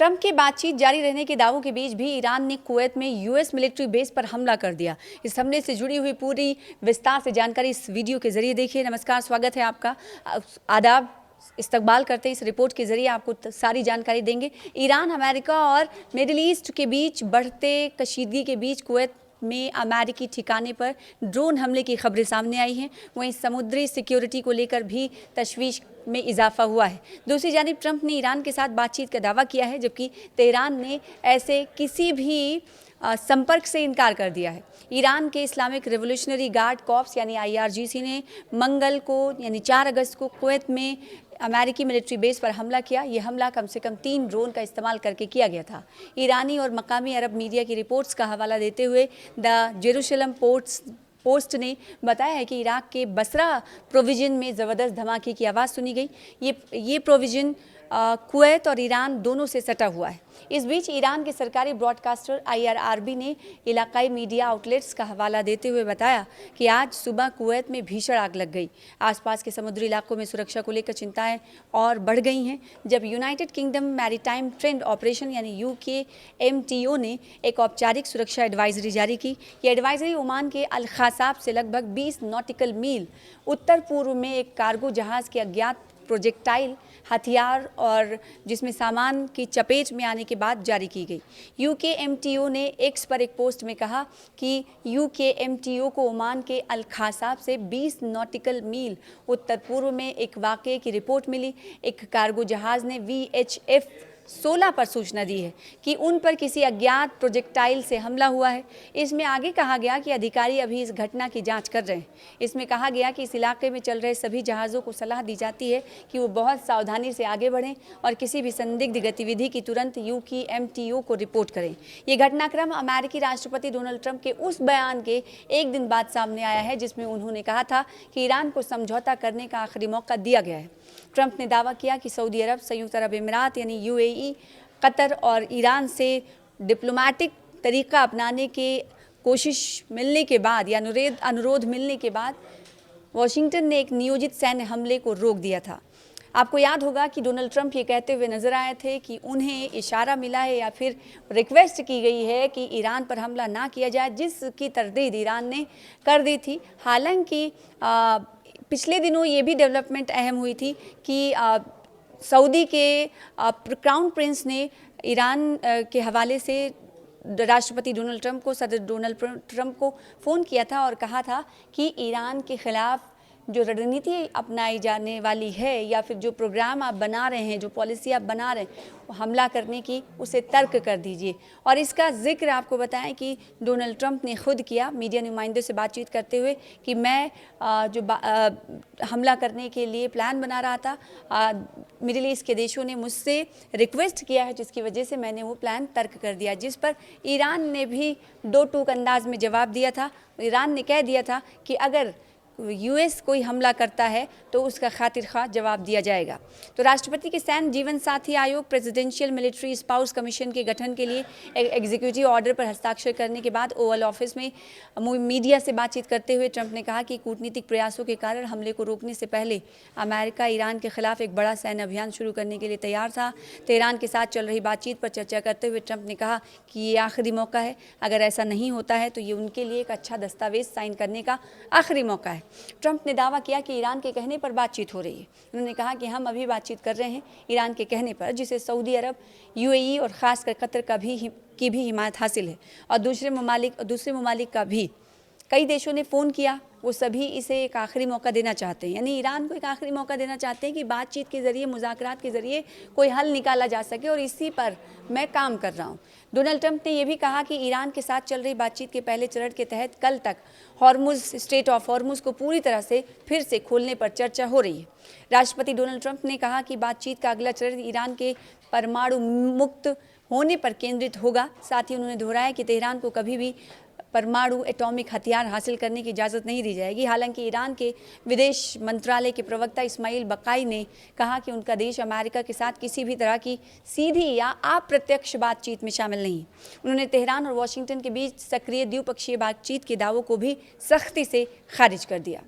Trump की बातचीत जारी रहने के दावों के बीच भी ईरान ने कुवैत में यूएस मिलिट्री बेस पर हमला कर दिया। इस हमले से जुड़ी हुई पूरी विस्तार से जानकारी इस वीडियो के जरिए देखिए। नमस्कार, स्वागत है आपका। आदाब, इस्तकबाल करते हैं। इस रिपोर्ट के जरिए आपको सारी जानकारी देंगे। ईरान, अमेरिका और मिडिल ईस्ट के बीच बढ़ते कशीदगी के बीच कुवैत में अमेरिकी ठिकाने पर ड्रोन हमले की खबरें सामने आई हैं। वहीं समुद्री सिक्योरिटी को लेकर भी तशवीश में इजाफा हुआ है। दूसरी जानिब ट्रंप ने ईरान के साथ बातचीत का दावा किया है, जबकि तेहरान ने ऐसे किसी भी संपर्क से इनकार कर दिया है। ईरान के इस्लामिक रिवोल्यूशनरी गार्ड कॉर्प्स यानी IRGC ने मंगल को यानी 4 अगस्त को कुवैत में अमेरिकी मिलिट्री बेस पर हमला किया। यह हमला कम से कम 3 ड्रोन का इस्तेमाल करके किया गया था। ईरानी और मकामी अरब मीडिया की रिपोर्ट्स का हवाला देते हुए द जेरूशलम पोस्ट ने बताया है कि इराक के बसरा प्रोविजन में ज़बरदस्त धमाके की आवाज़ सुनी गई। ये प्रोविजन कुवैत और ईरान दोनों से सटा हुआ है। इस बीच ईरान के सरकारी ब्रॉडकास्टर IRIB ने इलाकाई मीडिया आउटलेट्स का हवाला देते हुए बताया कि आज सुबह कुवैत में भीषण आग लग गई। आसपास के समुद्री इलाकों में सुरक्षा को लेकर चिंताएं और बढ़ गई हैं, जब United kingdom maritime trend operation यानी UKMTO ने एक औपचारिक सुरक्षा एडवाइजरी जारी की। ये एडवाइजरी ओमान के अल ख़ासाब से लगभग 20 नॉटिकल मील उत्तर पूर्व में एक कार्गो जहाज़ के अज्ञात प्रोजेक्टाइल हथियार और जिसमें सामान की चपेट में आने के बाद जारी की गई। UKMTO ने एक्स पर एक पोस्ट में कहा कि UKMTO को ओमान के अल ख़ासाब से 20 नॉटिकल मील उत्तर पूर्व में एक वाक़ये की रिपोर्ट मिली। एक कार्गो जहाज़ ने VHF 16 पर सूचना दी है कि उन पर किसी अज्ञात प्रोजेक्टाइल से हमला हुआ है। इसमें आगे कहा गया कि अधिकारी अभी इस घटना की जांच कर रहे हैं। इसमें कहा गया कि इस इलाके में चल रहे सभी जहाज़ों को सलाह दी जाती है कि वो बहुत सावधानी से आगे बढ़ें और किसी भी संदिग्ध गतिविधि की तुरंत UKMTO को रिपोर्ट करें। ये घटनाक्रम अमेरिकी राष्ट्रपति डोनाल्ड ट्रंप के उस बयान के एक दिन बाद सामने आया है जिसमें उन्होंने कहा था कि ईरान को समझौता करने का आखिरी मौका दिया गया है। ट्रंप ने दावा किया कि सऊदी अरब, संयुक्त अरब अमीरात यानी UAE, कतर और ईरान से डिप्लोमेटिक तरीका अपनाने के कोशिश मिलने के बाद या अनुरोध मिलने के बाद वाशिंगटन ने एक नियोजित सैन्य हमले को रोक दिया था। आपको याद होगा कि डोनाल्ड ट्रंप ये कहते हुए नजर आए थे कि उन्हें इशारा मिला है या फिर रिक्वेस्ट की गई है कि ईरान पर हमला ना किया जाए, जिसकी तरदीद ईरान ने कर दी थी। हालांकि पिछले दिनों ये भी डेवलपमेंट अहम हुई थी कि सऊदी के क्राउन प्रिंस ने ईरान के हवाले से राष्ट्रपति डोनाल्ड ट्रंप को, सदर डोनाल्ड ट्रंप को फ़ोन किया था और कहा था कि ईरान के ख़िलाफ़ जो रणनीति अपनाई जाने वाली है या फिर जो प्रोग्राम आप बना रहे हैं, जो पॉलिसी आप बना रहे हैं हमला करने की, उसे तर्क कर दीजिए। और इसका जिक्र आपको बताएं कि डोनाल्ड ट्रंप ने खुद किया मीडिया नुमाइंदों से बातचीत करते हुए कि मैं हमला करने के लिए प्लान बना रहा था। मिडिल ईस्ट के देशों ने मुझसे रिक्वेस्ट किया है, जिसकी वजह से मैंने वो प्लान तर्क कर दिया, जिस पर ईरान ने भी दो टूक अंदाज में जवाब दिया था। ईरान ने कह दिया था कि अगर US कोई हमला करता है तो उसका खातिर खा जवाब दिया जाएगा। तो राष्ट्रपति के सैन्य जीवन साथी आयोग प्रेसिडेंशियल मिलिट्री स्पाउस कमीशन के गठन के लिए एग्जीक्यूटिव ऑर्डर पर हस्ताक्षर करने के बाद ओवल ऑफिस में मीडिया से बातचीत करते हुए ट्रंप ने कहा कि कूटनीतिक प्रयासों के कारण हमले को रोकने से पहले अमेरिका ईरान के खिलाफ एक बड़ा सैन्य अभियान शुरू करने के लिए तैयार था। तेहरान के साथ चल रही बातचीत पर चर्चा करते हुए ट्रंप ने कहा कि ये आखिरी मौका है। अगर ऐसा नहीं होता है तो ये उनके लिए एक अच्छा दस्तावेज साइन करने का आखिरी मौका है। ट्रंप ने दावा किया कि ईरान के कहने पर बातचीत हो रही है। उन्होंने कहा कि हम अभी बातचीत कर रहे हैं ईरान के कहने पर, जिसे सऊदी अरब, UAE और ख़ासकर कतर की भी हिमायत हासिल है और दूसरे ममालिक का भी। कई देशों ने फ़ोन किया, वो सभी इसे एक आखिरी मौका देना चाहते हैं, यानी ईरान को एक आखिरी मौका देना चाहते हैं कि बातचीत के ज़रिए, मुज़ाकरात के ज़रिए कोई हल निकाला जा सके, और इसी पर मैं काम कर रहा हूँ। डोनाल्ड ट्रंप ने यह भी कहा कि ईरान के साथ चल रही बातचीत के पहले चरण के तहत कल तक स्ट्रेट ऑफ हॉर्मुज़ को पूरी तरह से फिर से खोलने पर चर्चा हो रही है। राष्ट्रपति डोनाल्ड ट्रंप ने कहा कि बातचीत का अगला चरण ईरान के परमाणु मुक्त होने पर केंद्रित होगा। साथ ही उन्होंने दोहराया कि तेहरान को कभी भी परमाणु एटॉमिक हथियार हासिल करने की इजाज़त नहीं दी जाएगी। हालांकि ईरान के विदेश मंत्रालय के प्रवक्ता इस्माइल बकाई ने कहा कि उनका देश अमेरिका के साथ किसी भी तरह की सीधी या अप्रत्यक्ष बातचीत में शामिल नहीं। उन्होंने तेहरान और वाशिंगटन के बीच सक्रिय द्विपक्षीय बातचीत के दावों को भी सख्ती से खारिज कर दिया।